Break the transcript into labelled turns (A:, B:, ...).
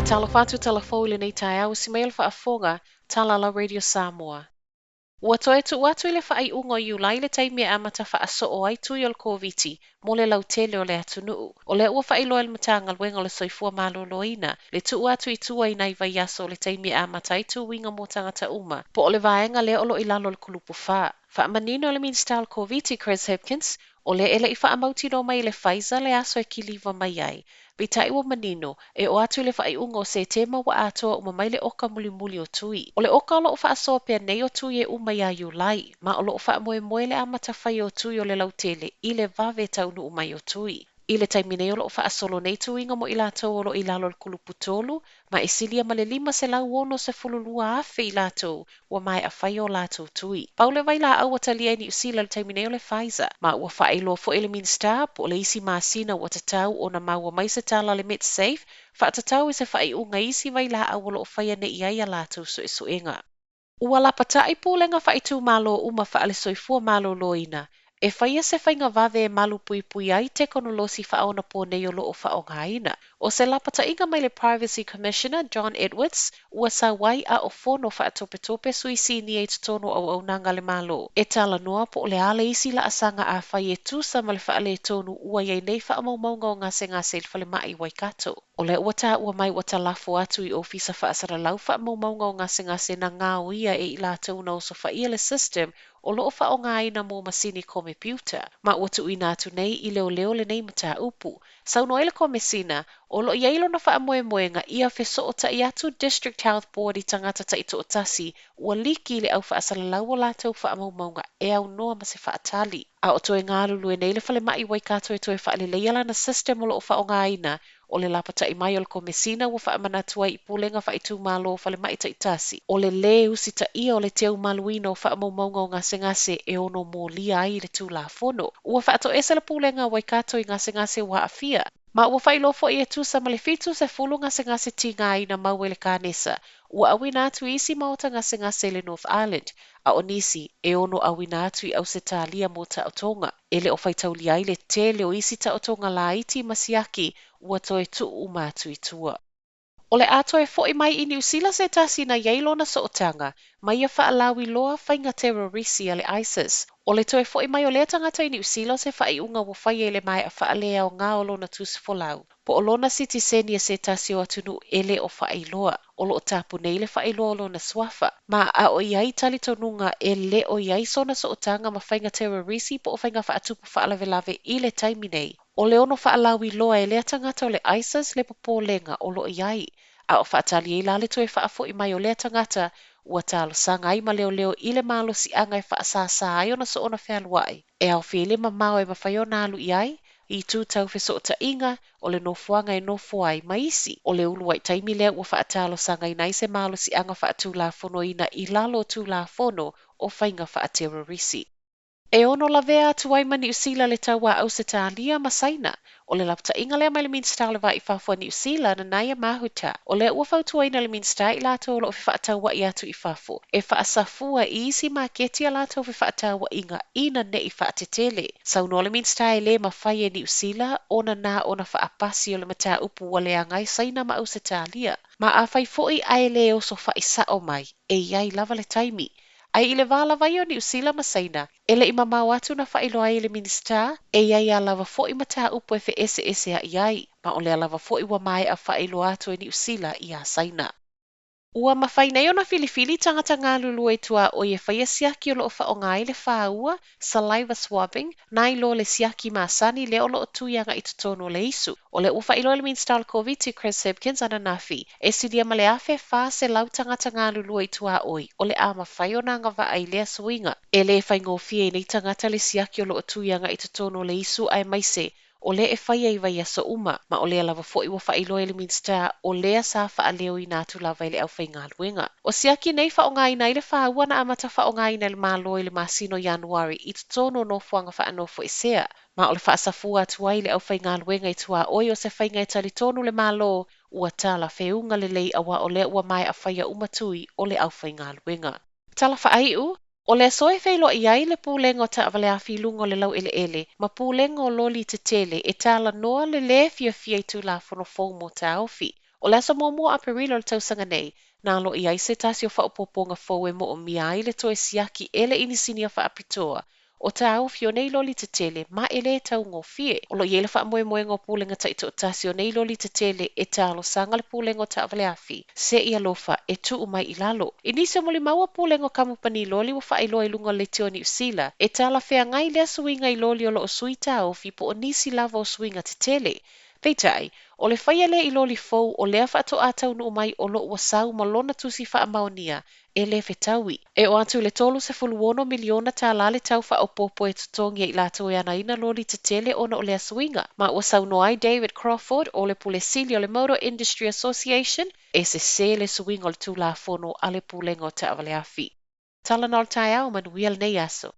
A: Whaatala whatu telefou le nei tae au si mail faafoga tala la Radio Samoa. Ua toe tu watu i le whaaiunga i ulai le taimi amata faasoo ai tui o le COVID mo le lautele o le atunuu. O le ua whailoa le matanga luenga le soifua maloloina le tu atu i tua i nai vai aso le taimi amata i tu winga mo tagata uma po o le vaenga le olo i lalo le kulupu wha. Whaamanino le minstyle COVID Chris Hipkins o le ele i whaamautino mai le Pfizer le aso e kiliva mai ai. Bitai ua manino e o atu le whaaiunga o se tema wa atoa uma mai le oka muli muli o tui. O le oka o loo whaasoa pia nei o tui e uma ia iulai, ma o loo whaamoe moe le amata whai o tui o le lautele i le vave taunu umai o tui. I le taimine o loo whaasolo nei tuinga mo i lātou o loo i lalo le kulupu tolu, ma e silia ma le 5 se lau ono se fululua afe i lātou, ua mai a whai o lātou tui. Paule vai la Ausetalia Niu Sila I taimine o le Pfizer, ma ua whaelo fo ele minsta po le isi maasina ua tatau o na maua mai se tala le MedSafe, whaatatau I se whaiunga isi vai la au loo whaia ne iai a lātou suenga. Ua lapatai pūlenga whaitu malo uma whaale soifua malo loina. E whaia se whainga vave e malu pui pui ai tekonolosi whaona po nei o loo whaongaina. O se lapata inga mai le Privacy Commissioner John Edwards, ua sa wai a o fono whaatope tope suisi ni e tutono au au nanga le malo. E tala noa po le ale isi la asanga a whai e tusa ma le whaale tonu ua iei nei faamaumauga o ngase le whale mai waikato. O le ua mai ua talafo atu I ofisa whaasara lau faamaumauga o ngase na ngāo ia e I lātou na oso whaia le system o loo whaongaina mō masini kompiuta. Ma ua tuuina atu nei I leo le nei mata upu. Sauno ele komesina, o loo iailo na whaamoemoenga ia sootaga atu District Health Board I tagata ta tasi ua liki le au whaasara lau o lātou faamaumauga e au noa ma se whaatali. A o toe galulue nei le whale mai waikato e toe faaleleia lana system o loo whaongaina o le lapatai mai o le komesina ua whaamanatua I pulenga whaitu malo o whale mai tasi. O le usita ia o le teu maluina o faamaumauga o ngase e ono mōlia ai le tulafono. Ua whaato esa le pulenga waikato I ngase wa aafia. Ma ua whailofo I e tusa ma le fitu se fulu ngase tinga ai na mau le kanesa. Ua awina atu isi maota ngase le North Island. A o nisi e ono awina atu I Ausetalia mo taotonga. Ele o whaitaulia ai le tele o isi taotonga la iti ma siaki ua toe tuu umatu I tua. O le ato e fo'i mai I Niu Sila se tasi na iei lona sootaga, mai ia faalawi loa whainga terorisi a le ISIS. O le toe fo'i mai o le tangata I Niu Sila se whaiunga wa whaia le mai a faaleleia o ngā o lona tusifolau. Po o lona sitiseni se tasi o atunu ele o whailoa. O lo tapu nei le whailoa o lona swafa. Ma a o iai tali tonunga ele o iai sona sootaga ma whainga terorisi po o whainga whaatupu faalavelave I le taimi nei. O le ono faalawi loa e le tangata o le ISIS le popolenga o lo iai. A o whaatali I lale toe Faafoi mai o le tangata ua talo sanga ai ma leo I le malo si anga e whaasasa ai ona so ona whealuai. E au whiele mamao e mawhaiona alu iai, I tu tau soota inga o le nofuanga e nofu ai maisi. O le ulu ai taimi lea ua whaatalo sanga I nai se malo si anga tulafono ina I lalo tulafono o whainga terorisi. E ono la vea atu ai ma Niu Sila le taua Ausetalia ma Saina. O le lapta inga lea mai le minsta le vai I Faafoi Niu Sila na naia mahuta. O le ua fautua ina le minsta I lato o lo whaataua I atu I Faafo. E whaasafua I isi maketi a lato fi whaataua inga ina ne I whaatetele. Sauno le minsta e le Mafai e Niu Sila ona ona whaapasi o le mata upu wa le angai Saina ma Ausetalia. Ma a whaifoi ai le o so whaisao mai. E iai lava le taimi. Ai ile vala vai o Niu Sila ma Saina, ele I mamau atu na whailo ai le minista, e iai a lava fo I mata upo e ese a iai, ma o le a lava fo I wa mai a whailo atu e Niu Sila I a Saina. Ua Mafai nei ona filifili tangata galulue tuaoi e whaia siaki o loo whaongai le faua, saliva swabbing, nai lo le siaki masani le o loo tuianga I tutono le isu. O le ufa ilo le minstyle COVID Chris Hipkins ana nafi, e sidia ma le afe fa se lau tangata galulue tuaoi, o le a Mafai o nanga va ai lea suiga. E le whaingofie nei tangata le siaki o loo tuianga I tutono le isu ai maise, o le e whaia I vai aso uma, ma o lea lava fo I wa whailo e le minsta o lea sa faaleo I nātu lava I le au whaingaluenga. O siaki nei whaongai nei le whaua na amata whaongai nei le malo I le masino Januari I tutono no fuanga whaanofo Esea. Ma o le whaasafua atua I le au whaingaluenga I tuaoi o se whainga e talitonu le malo ua tala whiunga le lei awa o lea ua mai a whaia umatui o le au whaingaluenga. Tala whaaiu, o le soe whailo I ai le pūlenga o taawale a whilunga o le lau ele, ma pūlenga o loli te tele e tala noa le fia I tulafono fou mo taofi. O le asa mua a perila le tausaga nei, na lo i ai se tasi o whaupoponga fau e mo o mia ai le toe siaki ele inisini a whaapitoa. O taofi o nei loli te tele, ma ele e tau ngofie. O lo i ele wha moe moe ngō pūlenga taito o tasi o nei loli te tele e talo sanga le pūlenga o taawale afi. Se ia lofa e tu umai i lalo. I nisi o moli maua pūlenga o kamupani loli wa wha ilo i lunga le teo Niu Sila. E tala whea ngai lea suinga i loli o lo o sui taofi po o nisi lava o suinga te tele. Peitai, o le faia le i loli fou o lea wha ato atau nu umai o lo wasau ma lona tusi wha amaonia. E le fetaui. E o atu le tolu se fuluono miliona ta lale tau wha opopo e tutongi e lato e ana ina loli te tele ona o lea swinga. Ma ua sauno ai David Crawford o le pulesili o le Motor Industry Association e se le swinga o le tulafono a le pulenga o te awale afi. Tala nol tai au manuia le nei aso.